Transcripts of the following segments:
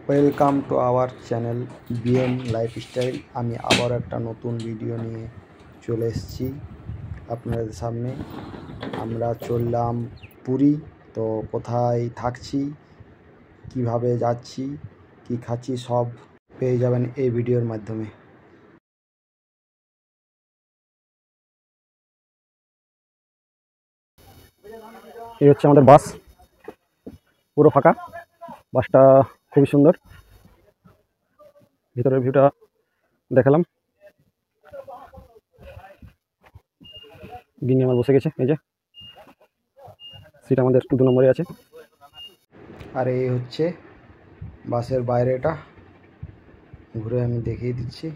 Welcome to our channel BM lifestyle. আমি আবার একটা নতুন ভিডিও নিয়ে চলে এসেছি আপনাদের সামনে। আমরা চললাম পুরী। তো কোথায় থাকছি, কিভাবে যাচ্ছি, কি খাচ্ছি, সব পেয়ে যাবেন এই ভিডিওর মাধ্যমে। এই হচ্ছে আমাদের বাস, পুরো ফাঁকা। বাসটা খুবই সুন্দর, ভিতরের ভিউটা দেখালাম। গিনি আমার বসে গেছে, এই যে সিট আমাদের 2 নম্বরে আছে। আর এই হচ্ছে বাসের বাইরেটা, ঘুরে আমি দেখিয়ে দিচ্ছি।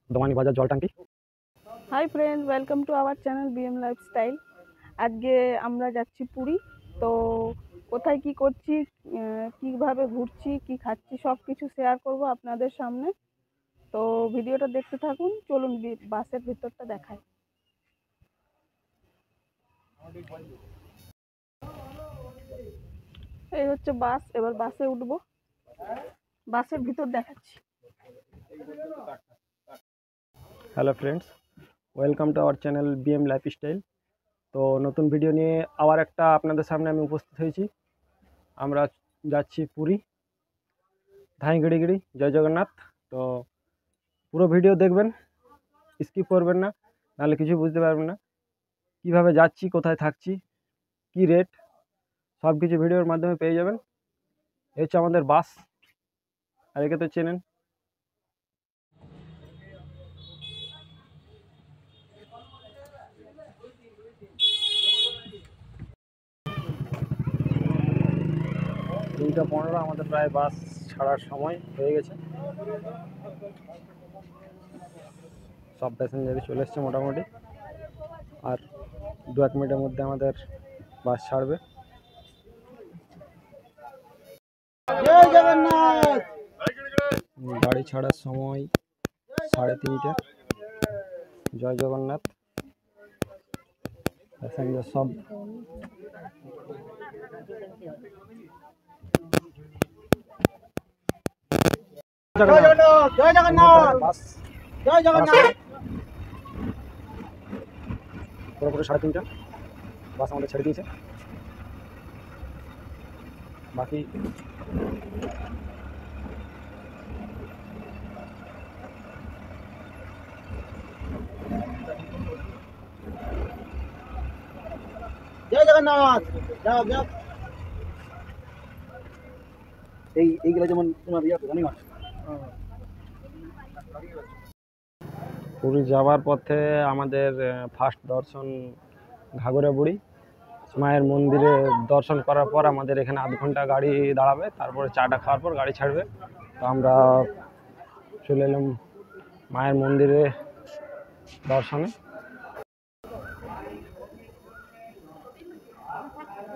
দমানি বাজার জল ট্যাঙ্কি। Hi friend, welcome to our channel BM lifestyle. আজকে আমরা যাচ্ছি পুরী। তো কোথায় কি করছি, কিভাবে ঘুরছি, কি খাচ্ছি, সব কিছু শেয়ার করব আপনাদের সামনে। তো ভিডিওটা দেখতে থাকুন। চলুন বাসের ভিতরটা দেখাই। এই হচ্ছে বাস, এবার বাসে উঠবো, বাসের ভিতর দেখাচ্ছি। Hello friends, welcome to our channel BM lifestyle. তো নতুন ভিডিও নিয়ে আবার একটা আপনাদের সামনে আমি উপস্থিত হয়েছি। আমরা যাচ্ছি পুরী, ধাই গিড়ি জয় জগন্নাথ। তো পুরো ভিডিও দেখবেন, স্কিপ করবেন না, নাহলে কিছু বুঝতে পারবেন না। কিভাবে যাচ্ছি, কোথায় থাকছি, কি রেট, সব কিছু ভিডিওর মাধ্যমে পেয়ে যাবেন। এই হচ্ছে আমাদের বাস, আর একে তো চেনেন। তিনটা 15 আমাদের প্রায় বাস ছাড়ার সময় হয়ে গেছে। সব প্যাসেঞ্জারই চলে এসছে মোটামুটি, আর 2-1 মিনিটের মধ্যে আমাদের বাস ছাড়বে। গাড়ি ছাড়ার সময় 3:30। জয় জগন্নাথ। প্যাসেঞ্জার সব জয় জগন্নাথ, বাস জয় জগন্নাথ। পুরোপুরি 3:30 বাস আমাদের ছেড়ে দিয়েছে। বাকি জয় জগন্নাথ। যাও যাও। এইগুলো যেমন তোমার রানিং আছে। পুরী যাওয়ার পথে আমাদের ফার্স্ট দর্শন ঘাগরা বুড়ি মায়ের মন্দিরে। দর্শন করার পর আমাদের এখানে আধ ঘন্টা গাড়ি দাঁড়াবে, তারপরে চাটা খাওয়ার পর গাড়ি ছাড়বে। তো আমরা চলে এলাম মায়ের মন্দিরে দর্শনে।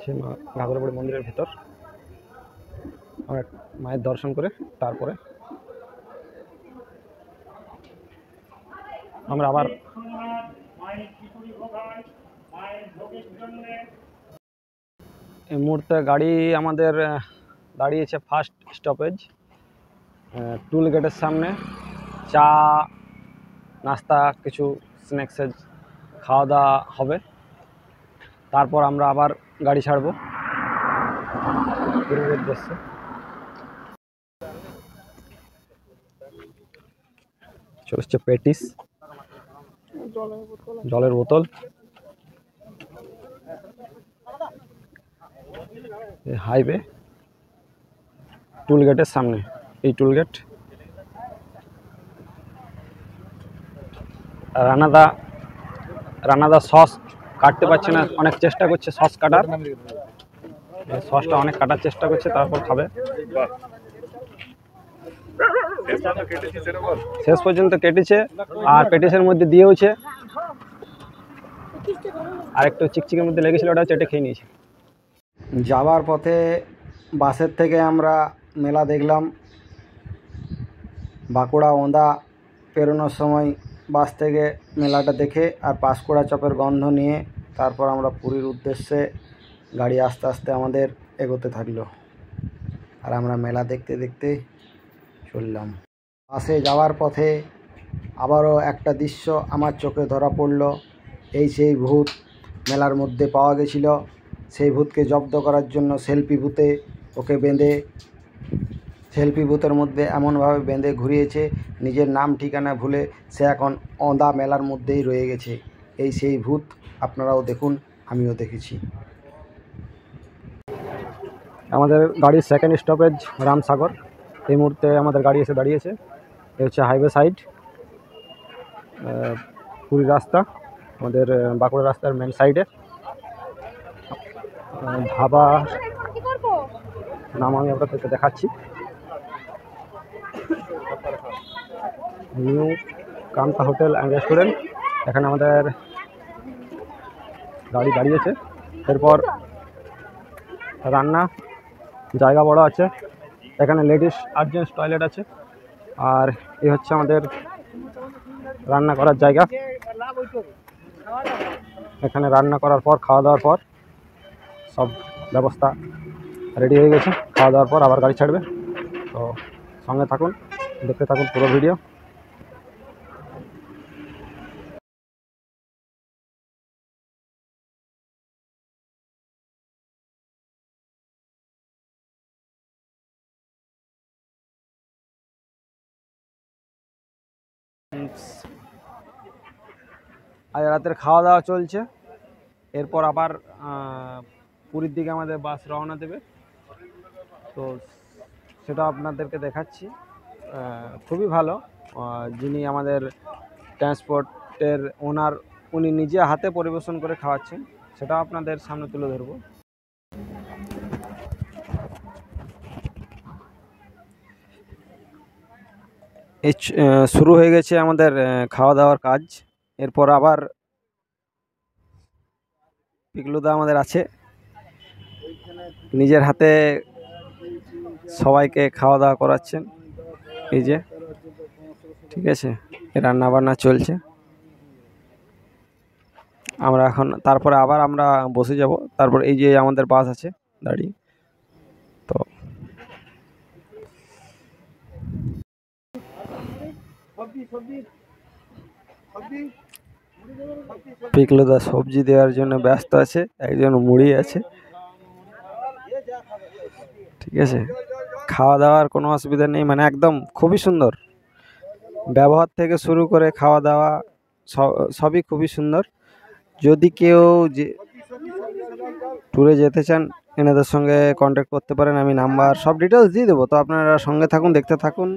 সে ঘাগরা বুড়ি মন্দিরের ভিতর আমরা মায়ের দর্শন করে তারপরে আমরা আবার এই মুহূর্তে গাড়ি আমাদের দাঁড়িয়েছে ফার্স্ট স্টপেজ টুল গেটের সামনে। চা নাস্তা কিছু স্ন্যাক্সের খাওয়া দাওয়া হবে, তারপর আমরা আবার গাড়ি ছাড়বো পুরীর উদ্দেশ্যে। চলে এসছে পেটিস, জলের বোতল। হাইওয়ে টুল গেটের সামনে, এই টুল গেট। রানাদা সস কাটতে পারছে না, অনেক চেষ্টা করছে সস কাটার। সসটা অনেক কাটার চেষ্টা করছে, তারপর খাবে। শেষ পর্যন্ত কেটেছে, আর পেটিসের মধ্যে দিয়েওছে। আর একটু চিকচিকের মধ্যে লেগেছিল, ওটা চেটে খেয়ে নিয়েছে। যাওয়ার পথে বাসের থেকে আমরা মেলা দেখলাম। বাঁকুড়া ওঁদা পেরোনোর সময় বাস থেকে মেলাটা দেখে আর পাঁশকুড়া চপের গন্ধ নিয়ে তারপর আমরা পুরীর উদ্দেশ্যে গাড়ি আস্তে আস্তে আমাদের এগোতে থাকলো, আর আমরা মেলা দেখতে দেখতে চললাম। বাসে যাওয়ার পথে আবারও একটা দৃশ্য আমার চোখে ধরা পড়ল। এই সেই ভূত মেলার মধ্যে পাওয়া গেছিল। সেই ভূতকে জব্দ করার জন্য সেলফি ভূতে ওকে বেঁধে, সেলফি ভূতের মধ্যে এমনভাবে বেঁধে ঘুরিয়েছে, নিজের নাম ঠিকানা ভুলে সে এখন অঁদা মেলার মধ্যেই রয়ে গেছে। এই সেই ভূত, আপনারাও দেখুন, আমিও দেখেছি। আমাদের গাড়ির সেকেন্ড স্টপেজ রামসাগর। এই মুহূর্তে আমাদের গাড়ি এসে দাঁড়িয়েছে। এ হচ্ছে হাইওয়ে সাইড, পুরী রাস্তা, আমাদের বাঁকুড়া রাস্তার মেন সাইডে। ধাবা নাম আমি আপনাদেরকে দেখাচ্ছি, new Kanta hotel and restaurant. এখানে আমাদের গাড়ি দাঁড়িয়েছে। এরপর রান্না জায়গা বড় আছে, এখানে লেডিস আর জেন্টস টয়লেট আছে। আর এই হচ্ছে আমাদের রান্না করার জায়গা। এখানে রান্না করার পর, খাওয়া দাওয়ার পর সব ব্যবস্থা রেডি হয়ে গেছে। খাওয়া দাওয়ার পর আবার গাড়ি ছাড়বে। তো সঙ্গে থাকুন, দেখতে থাকুন পুরো ভিডিও। আজ রাতের খাওয়া দাওয়া চলছে। এরপর আবার পুরীর দিকে আমাদের বাস রওনা দেবে। তো সেটা আপনাদেরকে দেখাচ্ছি। খুবই ভালো, যিনি আমাদের ট্রান্সপোর্টের ওনার, উনি নিজে হাতে পরিবেশন করে খাওয়াচ্ছেন, সেটা আপনাদের সামনে তুলে ধরবো। এই শুরু হয়ে গেছে আমাদের খাওয়া দাওয়ার কাজ। এরপর আবার পিকলুদা আমাদের আছে, নিজের হাতে সবাইকে খাওয়া দাওয়া করাচ্ছেন। এই যে, ঠিক আছে, রান্না বান্না চলছে। আমরা এখন তারপরে আবার আমরা বসে যাব। তারপর এই যে আমাদের বাস আছে দাঁড়িয়ে। তো পিকলুদা সবজি দেওয়ার জন্য ব্যস্ত আছে, একজন মুড়ি আছে, ঠিক আছে। খাওয়া দাওয়ার কোনো অসুবিধা নেই, মানে একদম খুবই সুন্দর। ব্যবহার থেকে শুরু করে খাওয়া দাওয়া সবই খুবই সুন্দর। যদি কেউ যে ট্যুরে যেতে চান, এনাদের সঙ্গে কন্ট্যাক্ট করতে পারেন। আমি নাম্বার সব ডিটেলস দিয়ে দেবো। তো আপনারা সঙ্গে থাকুন, দেখতে থাকুন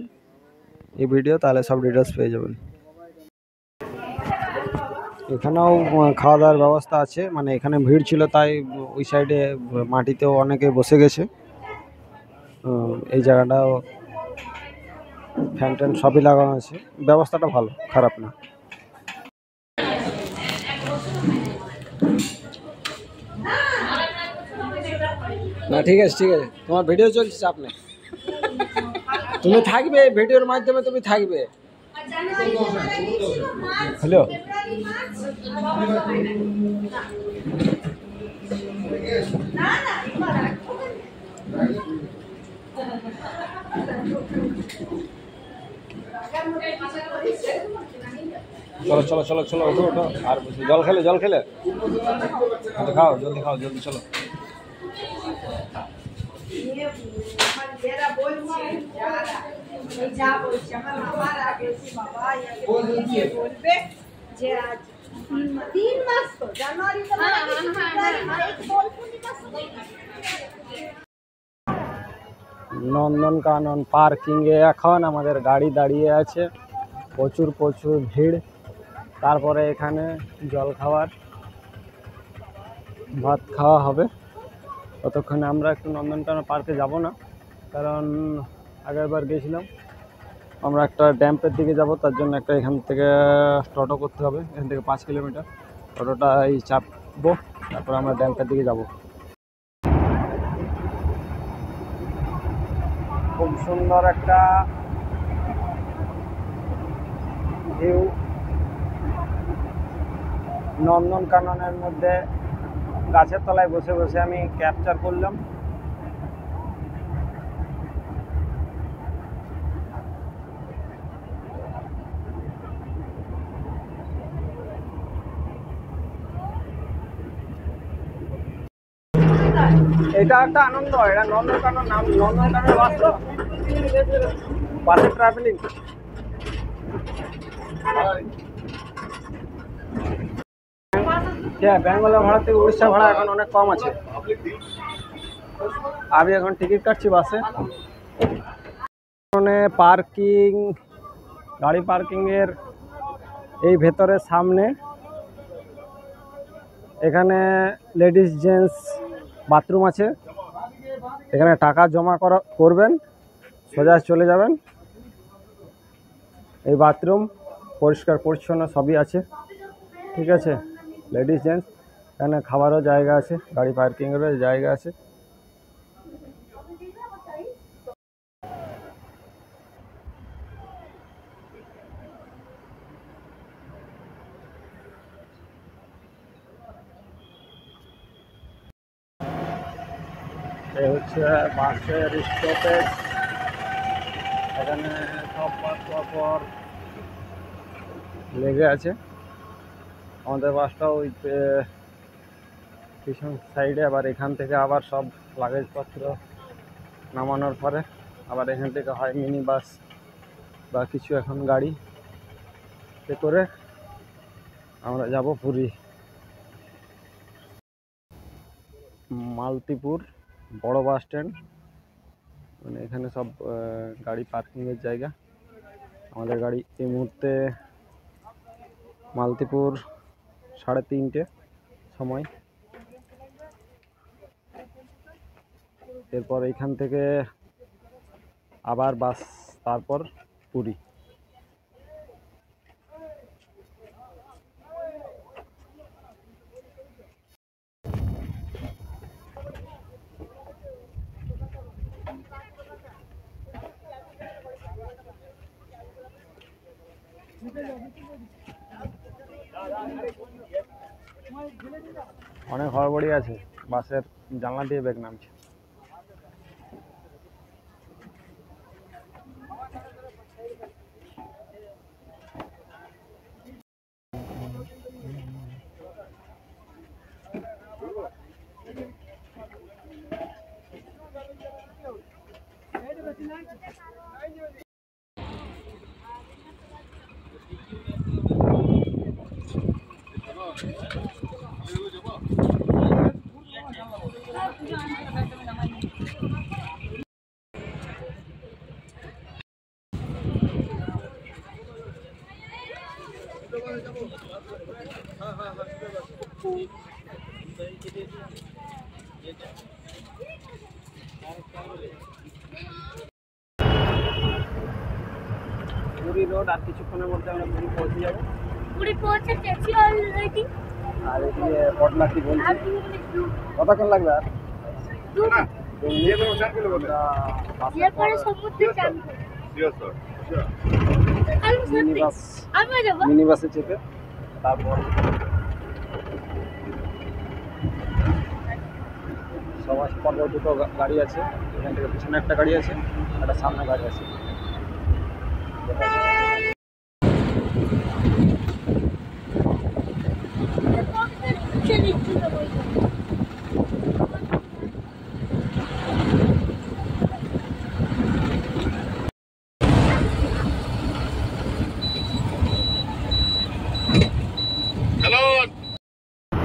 এই ভিডিও, তাহলে সব ডিটেলস পেয়ে যাবেন। এখানেও খাওয়া দাওয়ার ব্যবস্থা আছে, মানে এখানে ভিড় ছিল তাই ওই সাইডে মাটিতেও অনেকে বসে গেছে। এই জায়গাটাও ফ্যান ট্যান সবই লাগানো আছে, ব্যবস্থাটা ভালো, খারাপ না। না ঠিক আছে, ঠিক আছে, তোমার ভিডিও চলছে, চাপ নেই, তুমি থাকবে ভিডিওর মাধ্যমে, তুমি থাকবে। হ্যালো, চলো চলো চলো চলো, ওঠো ওঠো। আর জল খেলে, জল খেলে খাও, জলদি খাও, জলদি চলো। নন্দনকানন পার্কিংয়ে এখন আমাদের গাড়ি দাঁড়িয়ে আছে, প্রচুর প্রচুর ভিড়। তারপরে এখানে জল খাওয়ার, ভাত খাওয়া হবে। ততক্ষণে আমরা একটু নন্দনকানন পার্কে যাব না, কারণ আগেরবার গেছিলাম আমরা একটা ড্যাম্পের দিকে যাব, তার জন্য একটা এখান থেকে টোটো করতে হবে, এখান থেকে 5 কিলোমিটার। টোটোটা এই চাপবো, তারপর আমরা ড্যাম্পের দিকে যাব। খুব সুন্দর একটা ভিউ, নন্দনকাননের মধ্যে গাছের তলায় বসে বসে আমি ক্যাপচার করলাম। এটা একটা আনন্দ, এটা নন্দনকানন নাম, নন্দনকাননের বাস তো, বাসে ট্রাভেলিং। হ্যাঁ, বেঙ্গলের ভাড়া থেকে উড়িষ্যার ভাড়া এখন অনেক কম আছে। আমি এখন টিকিট কাটছি বাসে। পার্কিং, গাড়ি পার্কিংয়ের এই ভেতরের সামনে এখানে লেডিস জেন্টস বাথরুম আছে। এখানে টাকা জমা করবেন, সোজা চলে যাবেন। এই বাথরুম পরিষ্কার পরিচ্ছন্ন সবই আছে, ঠিক আছে। লেডিস জেন্টস, এখানে খাবারও জায়গা আছে, গাড়ি পার্কিংয়েরও জায়গা আছে। এই হচ্ছে বাসের স্টপেজ। এখানে সব বাস পর লেগে আছে। আমাদের বাসটা ওই পিছন সাইডে, আবার এখান থেকে আবার সব লাগেজপত্র নামানোর পরে আবার এখান থেকে হয় মিনি বাস বা কিছু এখন গাড়িতে করে আমরা যাব পুরী। মালতীপুর বড় বাস স্ট্যান্ড, মানে এখানে সব গাড়ি পার্কিংয়ের জায়গা। আমাদের গাড়ি এই মুহূর্তে মালতীপুর 3:30 সময়। এরপর এইখান থেকে আবার বাস, তারপর পুরী। অনেক হড়বড়ি আছে, বাসের জানলা দিয়ে ব্যাগ নামছে। পুরী রোড, আর কিছুক্ষণের মধ্যে আমরা পুরী পৌঁছে যাবো। পুরী পৌঁছে গেছি অলরেডি। আর এদিকে পটলাকি বলছি, কতক্ষণ লাগবে? আর এরপরে সমুদ্রে চান মিনি বাসে চেপে তারপর সবার পরপর দুটো গাড়ি আছে। এখান থেকে পিছনে একটা গাড়ি আছে, একটা সামনে গাড়ি আছে।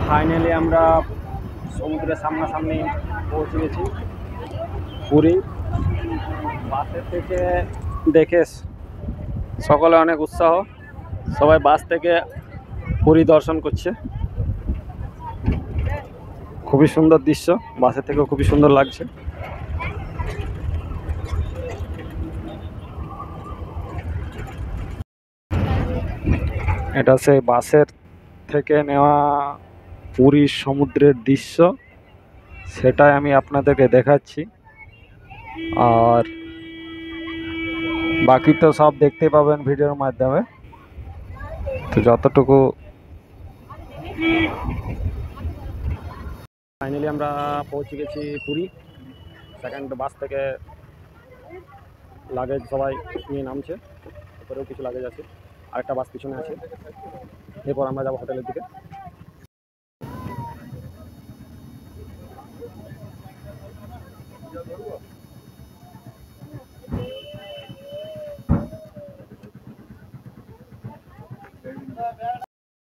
ফাইনালি আমরা সমুদ্রের সামনাসামনি পৌঁছে গেছি পুরী। বাসের থেকে দেখে সকলে অনেক উৎসাহ, সবাই বাস থেকে পুরী দর্শন করছে। খুবই সুন্দর দৃশ্য, বাসের থেকেও খুবই সুন্দর লাগছে। এটা সেই বাসের থেকে নেওয়া পুরীর সমুদ্রের দৃশ্য, সেটাই আমি আপনাদেরকে দেখাচ্ছি। আর বাকি তো সব দেখতে পাবেন ভিডিওর মাধ্যমে। তো যতটুকু ফাইনালি আমরা পৌঁছে গেছি পুরী। সেকেন্ড বাস থেকে লাগেজ সবাই নিয়ে নামছে, উপরেও কিছু লাগেজ আছে, আরেকটা বাস পিছনে আছে। এরপর আমরা যাবো হোটেলের দিকে।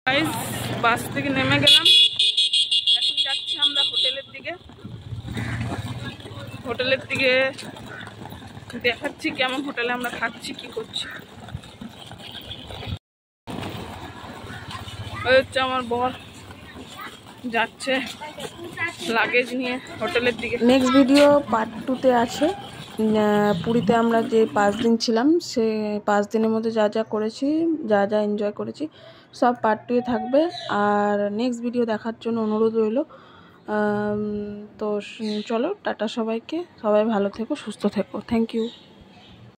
গাইস, বাস থেকে নেমে গেলাম, এখন যাচ্ছি আমরা হোটেলের দিকে। হোটেলের দিকে দেখাচ্ছি কেমন হোটেলে আমরা থাকছি, কি করছি। ওই হচ্ছে আমার বর যাচ্ছে লাগেজ নিয়ে হোটেলের দিকে। নেক্সট ভিডিও পার্ট 2-তে আছে। পুরীতে আমরা যে 5 দিন ছিলাম, সে 5 দিনের মধ্যে যা যা করেছি, যা যা এনজয় করেছি, সব পার্ট 2-এ থাকবে। আর নেক্সট ভিডিও দেখার জন্য অনুরোধ রইল। তো চলো, টাটা সবাইকে, সবাই ভালো থেকো, সুস্থ থেকো। Thank you.